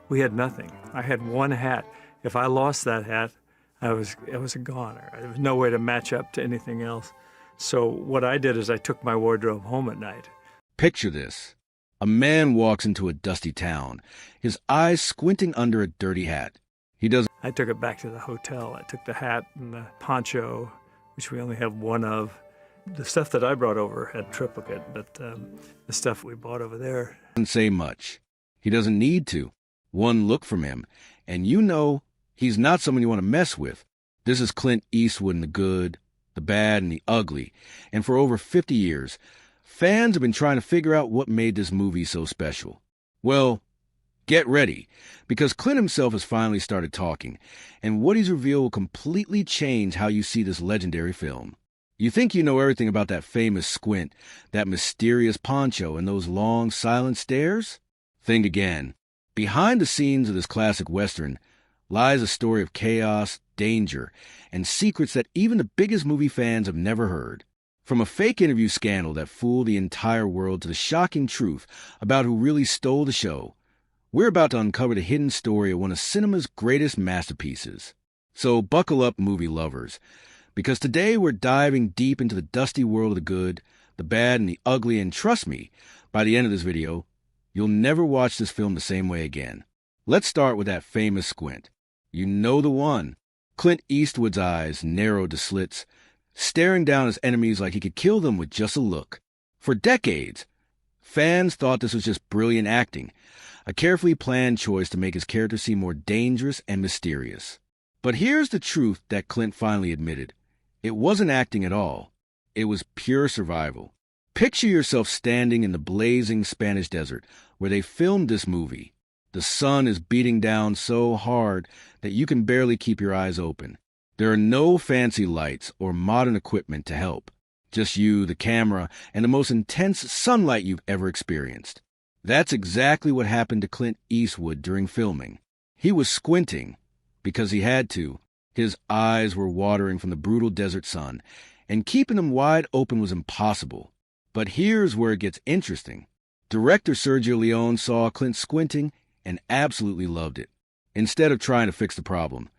We had nothing. I had one hat. If I lost that hat, I was a goner. There was no way to match up to anything else. So what I did is I took my wardrobe home at night. Picture this. A man walks into a dusty town, his eyes squinting under a dirty hat. He doesn't. I took it back to the hotel. I took the hat and the poncho, which we only have one of. The stuff that I brought over had triplicate, but the stuff we bought over there Say much. He doesn't need to. One look from him, and you know he's not someone you want to mess with. This is Clint Eastwood in the good, the bad, and the ugly. And for over 50 years, fans have been trying to figure out what made this movie so special. Well, get ready, because Clint himself has finally started talking, and what he's revealed will completely change how you see this legendary film. You think you know everything about that famous squint, that mysterious poncho, and those long, silent stares? Think again. Behind the scenes of this classic Western lies a story of chaos, danger, and secrets that even the biggest movie fans have never heard. From a fake interview scandal that fooled the entire world to the shocking truth about who really stole the show, we're about to uncover the hidden story of one of cinema's greatest masterpieces. So buckle up, movie lovers, because today we're diving deep into the dusty world of the good, the bad, and the ugly, and trust me, by the end of this video, you'll never watch this film the same way again. Let's start with that famous squint. You know the one. Clint Eastwood's eyes narrowed to slits, staring down his enemies like he could kill them with just a look. For decades, fans thought this was just brilliant acting, a carefully planned choice to make his character seem more dangerous and mysterious. But here's the truth that Clint finally admitted. It wasn't acting at all. It was pure survival. Picture yourself standing in the blazing Spanish desert where they filmed this movie. The sun is beating down so hard that you can barely keep your eyes open. There are no fancy lights or modern equipment to help. Just you, the camera, and the most intense sunlight you've ever experienced. That's exactly what happened to Clint Eastwood during filming. He was squinting because he had to. His eyes were watering from the brutal desert sun, and keeping them wide open was impossible. But here's where it gets interesting. Director Sergio Leone saw Clint squinting and absolutely loved it. Instead of trying to fix the problem,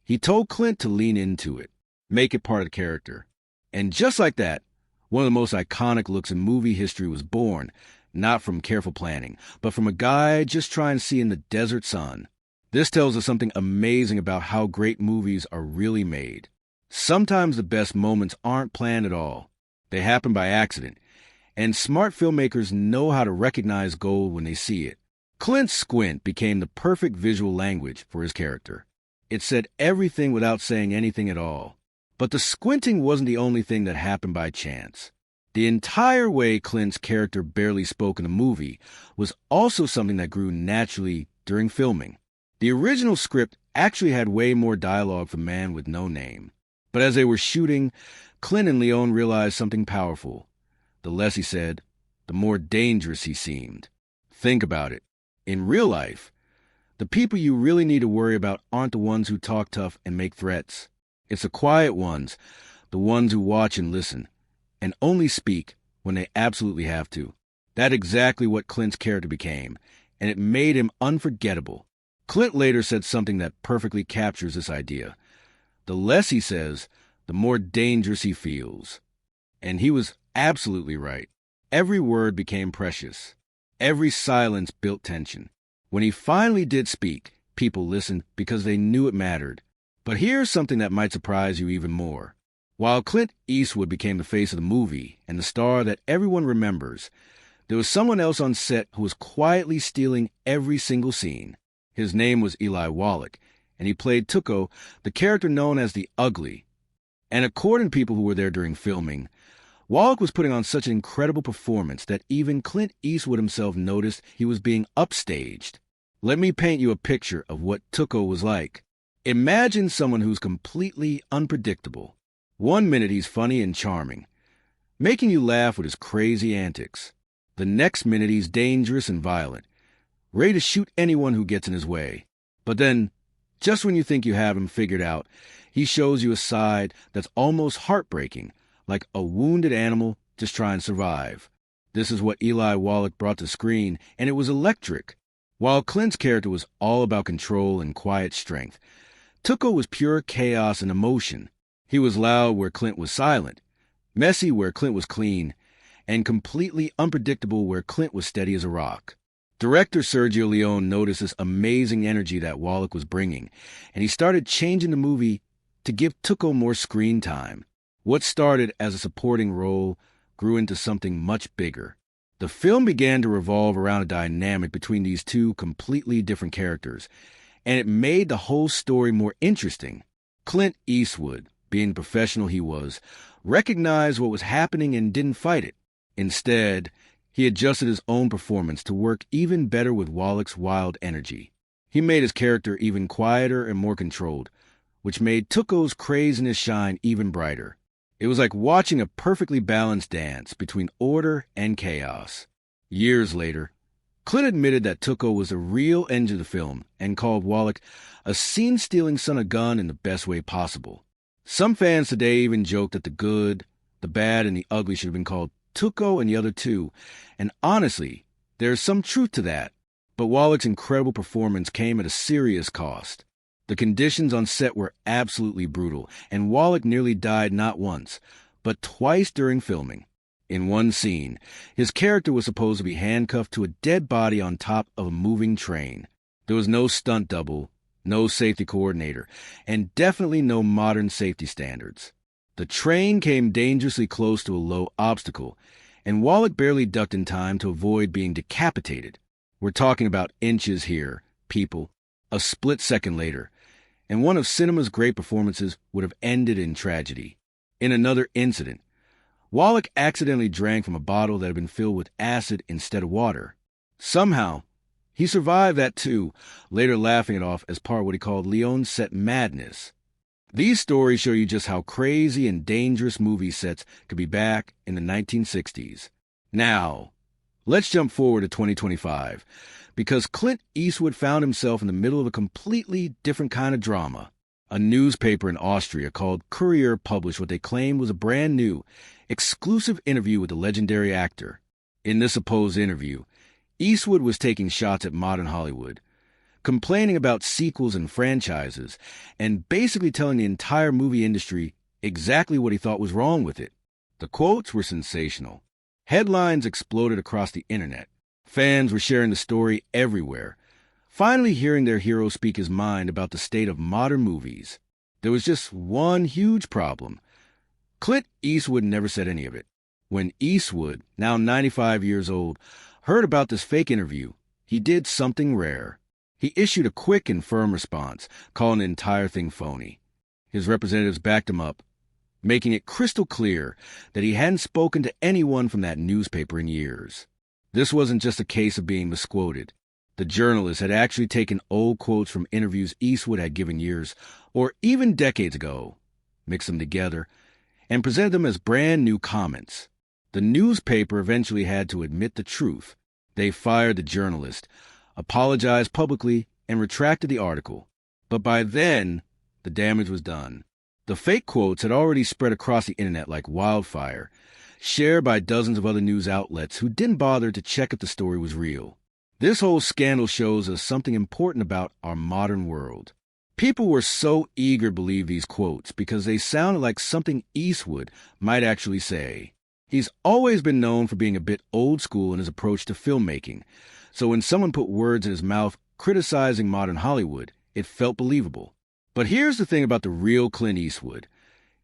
he told Clint to lean into it, make it part of the character. And just like that, one of the most iconic looks in movie history was born, not from careful planning, but from a guy just trying to see in the desert sun. This tells us something amazing about how great movies are really made. Sometimes the best moments aren't planned at all. They happen by accident. And smart filmmakers know how to recognize gold when they see it. Clint's squint became the perfect visual language for his character. It said everything without saying anything at all. But the squinting wasn't the only thing that happened by chance. The entire way Clint's character barely spoke in the movie was also something that grew naturally during filming. The original script actually had way more dialogue from Man with No Name. But as they were shooting, Clint and Leone realized something powerful. The less he said, the more dangerous he seemed. Think about it. In real life, the people you really need to worry about aren't the ones who talk tough and make threats. It's the quiet ones, the ones who watch and listen, and only speak when they absolutely have to. That's exactly what Clint's character became, and it made him unforgettable. Clint later said something that perfectly captures this idea. The less he says, the more dangerous he feels. And he was absolutely right. Every word became precious. Every silence built tension. When he finally did speak, people listened because they knew it mattered. But here's something that might surprise you even more. While Clint Eastwood became the face of the movie and the star that everyone remembers, there was someone else on set who was quietly stealing every single scene. His name was Eli Wallach, and he played Tuco, the character known as the Ugly. And according to people who were there during filming, Wallach was putting on such an incredible performance that even Clint Eastwood himself noticed he was being upstaged. Let me paint you a picture of what Tuco was like. Imagine someone who's completely unpredictable. One minute he's funny and charming, making you laugh with his crazy antics. The next minute he's dangerous and violent, ready to shoot anyone who gets in his way. But then, just when you think you have him figured out, he shows you a side that's almost heartbreaking, like a wounded animal just trying to survive. This is what Eli Wallach brought to screen, and it was electric. While Clint's character was all about control and quiet strength, Tuco was pure chaos and emotion. He was loud where Clint was silent, messy where Clint was clean, and completely unpredictable where Clint was steady as a rock. Director Sergio Leone noticed this amazing energy that Wallach was bringing, and he started changing the movie to give Tuco more screen time. What started as a supporting role grew into something much bigger. The film began to revolve around a dynamic between these two completely different characters, and it made the whole story more interesting. Clint Eastwood, being the professional he was, recognized what was happening and didn't fight it. Instead, he adjusted his own performance to work even better with Wallach's wild energy. He made his character even quieter and more controlled, which made Tuco's craziness shine even brighter. It was like watching a perfectly balanced dance between order and chaos. Years later, Clint admitted that Tuco was the real engine of the film and called Wallach a scene-stealing son of gun in the best way possible. Some fans today even joke that the good, the bad, and the ugly should have been called Tuco and the other two, and honestly, there's some truth to that. But Wallach's incredible performance came at a serious cost. The conditions on set were absolutely brutal, and Wallach nearly died not once, but twice during filming. In one scene, his character was supposed to be handcuffed to a dead body on top of a moving train. There was no stunt double, no safety coordinator, and definitely no modern safety standards. The train came dangerously close to a low obstacle, and Wallach barely ducked in time to avoid being decapitated. We're talking about inches here, people. A split second later, and one of cinema's great performances would have ended in tragedy. In another incident, Wallach accidentally drank from a bottle that had been filled with acid instead of water. Somehow, he survived that too, later laughing it off as part of what he called Leone's set madness. These stories show you just how crazy and dangerous movie sets could be back in the 1960s. Now, let's jump forward to 2025, because Clint Eastwood found himself in the middle of a completely different kind of drama. A newspaper in Austria called Courier published what they claimed was a brand new, exclusive interview with the legendary actor. In this supposed interview, Eastwood was taking shots at modern Hollywood, complaining about sequels and franchises, and basically telling the entire movie industry exactly what he thought was wrong with it. The quotes were sensational. Headlines exploded across the internet. Fans were sharing the story everywhere, finally hearing their hero speak his mind about the state of modern movies. There was just one huge problem. Clint Eastwood never said any of it. When Eastwood, now 95 years old, heard about this fake interview, he did something rare. He issued a quick and firm response, calling the entire thing phony. His representatives backed him up, making it crystal clear that he hadn't spoken to anyone from that newspaper in years. This wasn't just a case of being misquoted. The journalist had actually taken old quotes from interviews Eastwood had given years, or even decades ago, mixed them together, and presented them as brand new comments. The newspaper eventually had to admit the truth. They fired the journalist, apologized publicly, and retracted the article. But by then, the damage was done. The fake quotes had already spread across the internet like wildfire, shared by dozens of other news outlets who didn't bother to check if the story was real. This whole scandal shows us something important about our modern world. People were so eager to believe these quotes because they sounded like something Eastwood might actually say. He's always been known for being a bit old school in his approach to filmmaking, so when someone put words in his mouth criticizing modern Hollywood, it felt believable. But here's the thing about the real Clint Eastwood.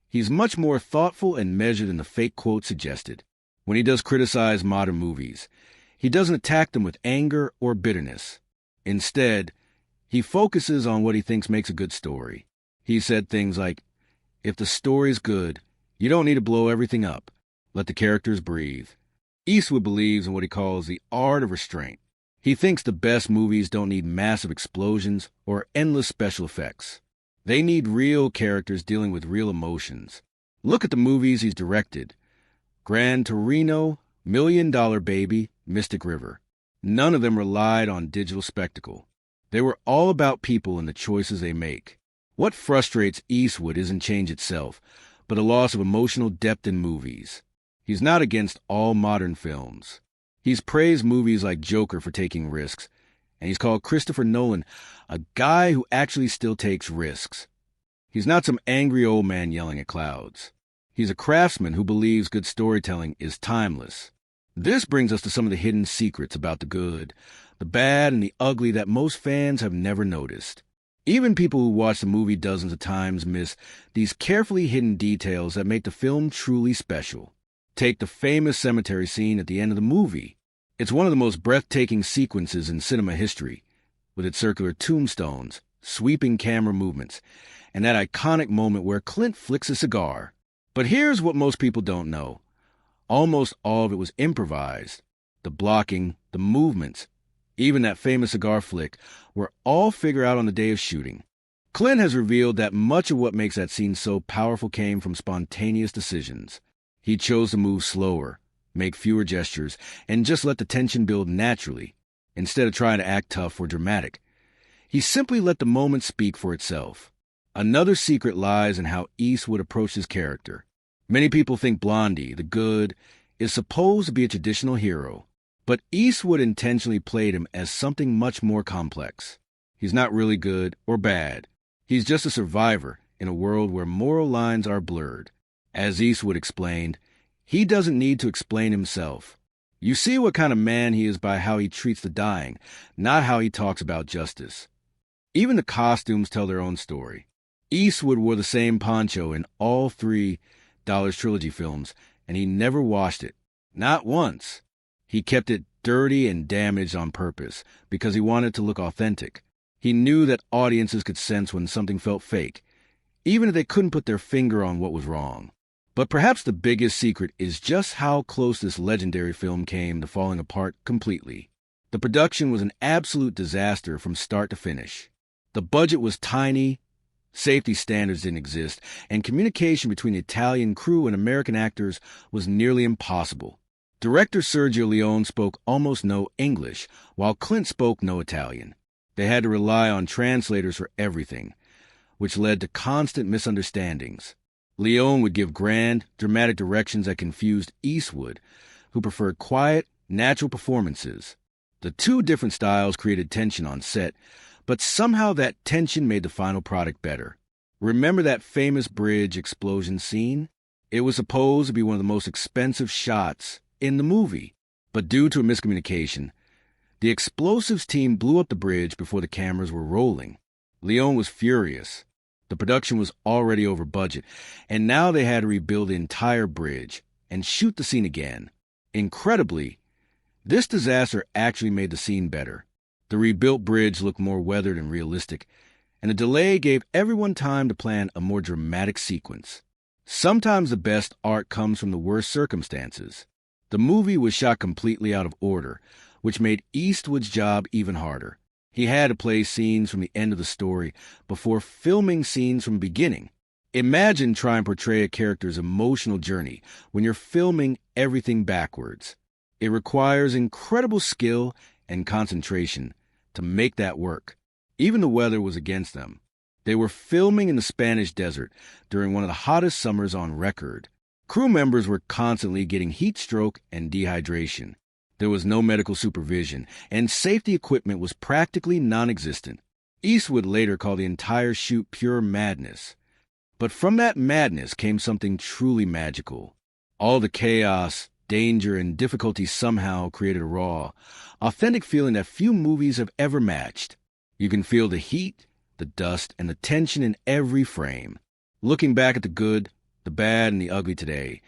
He's much more thoughtful and measured than the fake quote suggested. When he does criticize modern movies, he doesn't attack them with anger or bitterness. Instead, he focuses on what he thinks makes a good story. He said things like, "If the story's good, you don't need to blow everything up. Let the characters breathe." Eastwood believes in what he calls the art of restraint. He thinks the best movies don't need massive explosions or endless special effects. They need real characters dealing with real emotions. Look at the movies he's directed. Gran Torino, $1 Million Baby, Mystic River. None of them relied on digital spectacle. They were all about people and the choices they make. What frustrates Eastwood isn't change itself, but a loss of emotional depth in movies. He's not against all modern films. He's praised movies like Joker for taking risks, and he's called Christopher Nolan, a guy who actually still takes risks. He's not some angry old man yelling at clouds. He's a craftsman who believes good storytelling is timeless. This brings us to some of the hidden secrets about the good, the bad, and the ugly that most fans have never noticed. Even people who watch the movie dozens of times miss these carefully hidden details that make the film truly special. Take the famous cemetery scene at the end of the movie. It's one of the most breathtaking sequences in cinema history, with its circular tombstones, sweeping camera movements, and that iconic moment where Clint flicks a cigar. But here's what most people don't know. Almost all of it was improvised. The blocking, the movements, even that famous cigar flick, were all figured out on the day of shooting. Clint has revealed that much of what makes that scene so powerful came from spontaneous decisions. He chose to move slower, make fewer gestures, and just let the tension build naturally, instead of trying to act tough or dramatic. He simply let the moment speak for itself. Another secret lies in how Eastwood approached his character. Many people think Blondie, the good, is supposed to be a traditional hero, but Eastwood intentionally played him as something much more complex. He's not really good or bad. He's just a survivor in a world where moral lines are blurred. As Eastwood explained, he doesn't need to explain himself. You see what kind of man he is by how he treats the dying, not how he talks about justice. Even the costumes tell their own story. Eastwood wore the same poncho in all 3 Dollars Trilogy films, and he never washed it. Not once. He kept it dirty and damaged on purpose because he wanted to look authentic. He knew that audiences could sense when something felt fake, even if they couldn't put their finger on what was wrong. But perhaps the biggest secret is just how close this legendary film came to falling apart completely. The production was an absolute disaster from start to finish. The budget was tiny, safety standards didn't exist, and communication between the Italian crew and American actors was nearly impossible. Director Sergio Leone spoke almost no English, while Clint spoke no Italian. They had to rely on translators for everything, which led to constant misunderstandings. Leone would give grand, dramatic directions that confused Eastwood, who preferred quiet, natural performances. The 2 different styles created tension on set, but somehow that tension made the final product better. Remember that famous bridge explosion scene? It was supposed to be one of the most expensive shots in the movie, but due to a miscommunication, the explosives team blew up the bridge before the cameras were rolling. Leone was furious. The production was already over budget, and now they had to rebuild the entire bridge and shoot the scene again. Incredibly, this disaster actually made the scene better. The rebuilt bridge looked more weathered and realistic, and the delay gave everyone time to plan a more dramatic sequence. Sometimes the best art comes from the worst circumstances. The movie was shot completely out of order, which made Eastwood's job even harder. He had to play scenes from the end of the story before filming scenes from the beginning. Imagine trying to portray a character's emotional journey when you're filming everything backwards. It requires incredible skill and concentration to make that work. Even the weather was against them. They were filming in the Spanish desert during one of the hottest summers on record. Crew members were constantly getting heat stroke and dehydration. There was no medical supervision, and safety equipment was practically non-existent. Eastwood later called the entire shoot pure madness. But from that madness came something truly magical. All the chaos, danger, and difficulty somehow created a raw, authentic feeling that few movies have ever matched. You can feel the heat, the dust, and the tension in every frame. Looking back at the good, the bad, and the ugly today,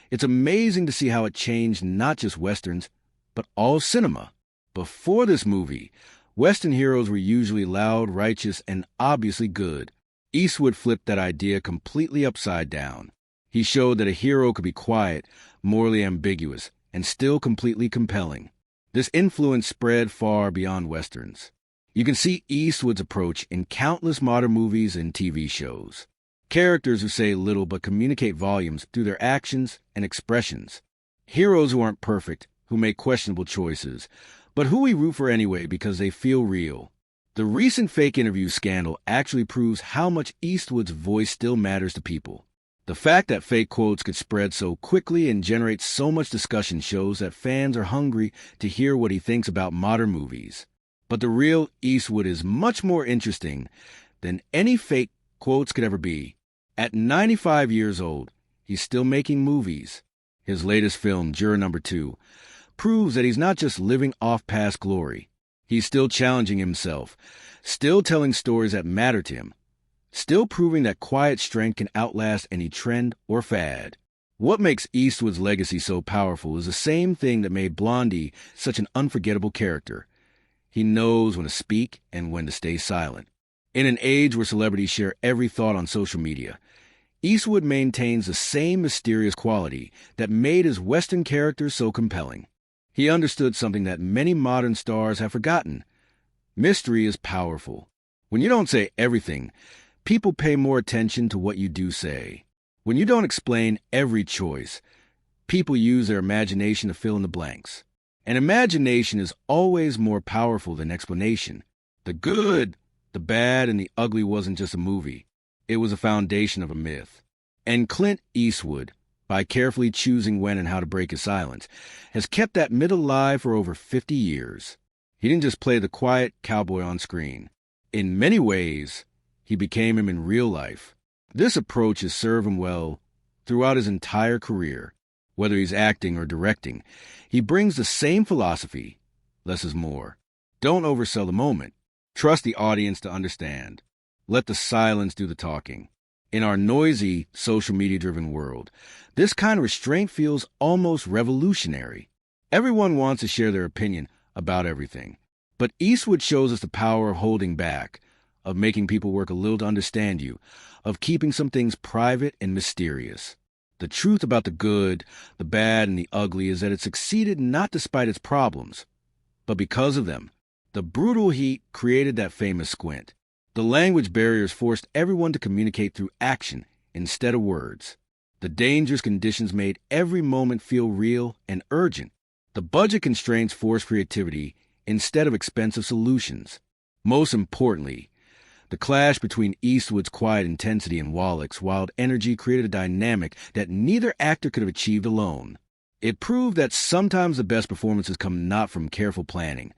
it's amazing to see how it changed not just Westerns, but all cinema. Before this movie, Western heroes were usually loud, righteous, and obviously good. Eastwood flipped that idea completely upside down. He showed that a hero could be quiet, morally ambiguous, and still completely compelling. This influence spread far beyond Westerns. You can see Eastwood's approach in countless modern movies and TV shows. Characters who say little but communicate volumes through their actions and expressions. Heroes who aren't perfect, who make questionable choices, but who we root for anyway because they feel real. The recent fake interview scandal actually proves how much Eastwood's voice still matters to people. The fact that fake quotes could spread so quickly and generate so much discussion shows that fans are hungry to hear what he thinks about modern movies. But the real Eastwood is much more interesting than any fake quotes could ever be. At 95 years old, he's still making movies. His latest film, Juror Number 2, proves that he's not just living off past glory. He's still challenging himself, still telling stories that matter to him, still proving that quiet strength can outlast any trend or fad. What makes Eastwood's legacy so powerful is the same thing that made Blondie such an unforgettable character. He knows when to speak and when to stay silent. In an age where celebrities share every thought on social media, Eastwood maintains the same mysterious quality that made his Western characters so compelling. He understood something that many modern stars have forgotten. Mystery is powerful. When you don't say everything, people pay more attention to what you do say. When you don't explain every choice, people use their imagination to fill in the blanks. And imagination is always more powerful than explanation. The good, the bad, and the ugly wasn't just a movie. It was a foundation of a myth. And Clint Eastwood, by carefully choosing when and how to break his silence, has kept that myth alive for over 50 years. He didn't just play the quiet cowboy on screen. In many ways, he became him in real life. This approach has served him well throughout his entire career. Whether he's acting or directing, he brings the same philosophy: less is more. Don't oversell the moment. Trust the audience to understand. Let the silence do the talking. In our noisy, social media-driven world, this kind of restraint feels almost revolutionary. Everyone wants to share their opinion about everything. But Eastwood shows us the power of holding back, of making people work a little to understand you, of keeping some things private and mysterious. The truth about the good, the bad, and the ugly is that it succeeded not despite its problems, but because of them. The brutal heat created that famous squint. The language barriers forced everyone to communicate through action instead of words. The dangerous conditions made every moment feel real and urgent. The budget constraints forced creativity instead of expensive solutions. Most importantly, the clash between Eastwood's quiet intensity and Wallach's wild energy created a dynamic that neither actor could have achieved alone. It proved that sometimes the best performances come not from careful planning,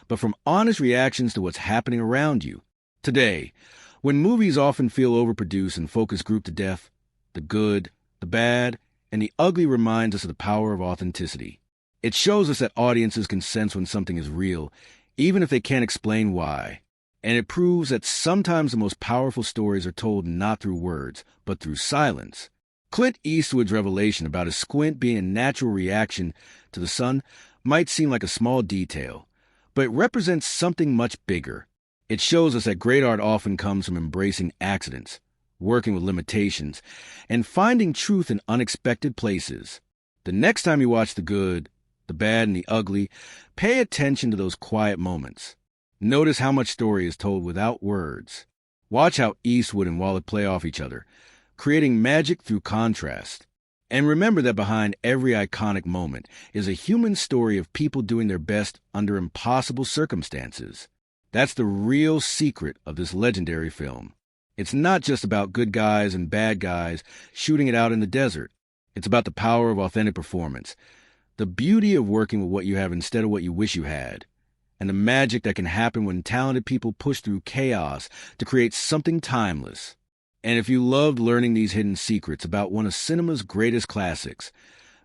but from honest reactions to what's happening around you. Today, when movies often feel overproduced and focus grouped to death, the good, the bad, and the ugly reminds us of the power of authenticity. It shows us that audiences can sense when something is real, even if they can't explain why. And it proves that sometimes the most powerful stories are told not through words, but through silence. Clint Eastwood's revelation about his squint being a natural reaction to the sun might seem like a small detail, but it represents something much bigger. It shows us that great art often comes from embracing accidents, working with limitations, and finding truth in unexpected places. The next time you watch the good, the bad, and the ugly, pay attention to those quiet moments. Notice how much story is told without words. Watch how Eastwood and Wallach play off each other, creating magic through contrast. And remember that behind every iconic moment is a human story of people doing their best under impossible circumstances. That's the real secret of this legendary film. It's not just about good guys and bad guys shooting it out in the desert. It's about the power of authentic performance, the beauty of working with what you have instead of what you wish you had, and the magic that can happen when talented people push through chaos to create something timeless. And if you loved learning these hidden secrets about one of cinema's greatest classics,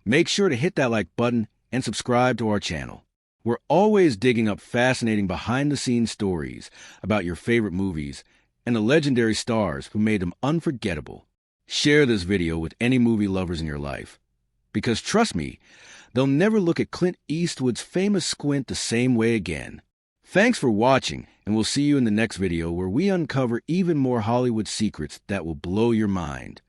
make sure to hit that like button and subscribe to our channel. We're always digging up fascinating behind-the-scenes stories about your favorite movies and the legendary stars who made them unforgettable. Share this video with any movie lovers in your life, because trust me, they'll never look at Clint Eastwood's famous squint the same way again. Thanks for watching, and we'll see you in the next video where we uncover even more Hollywood secrets that will blow your mind.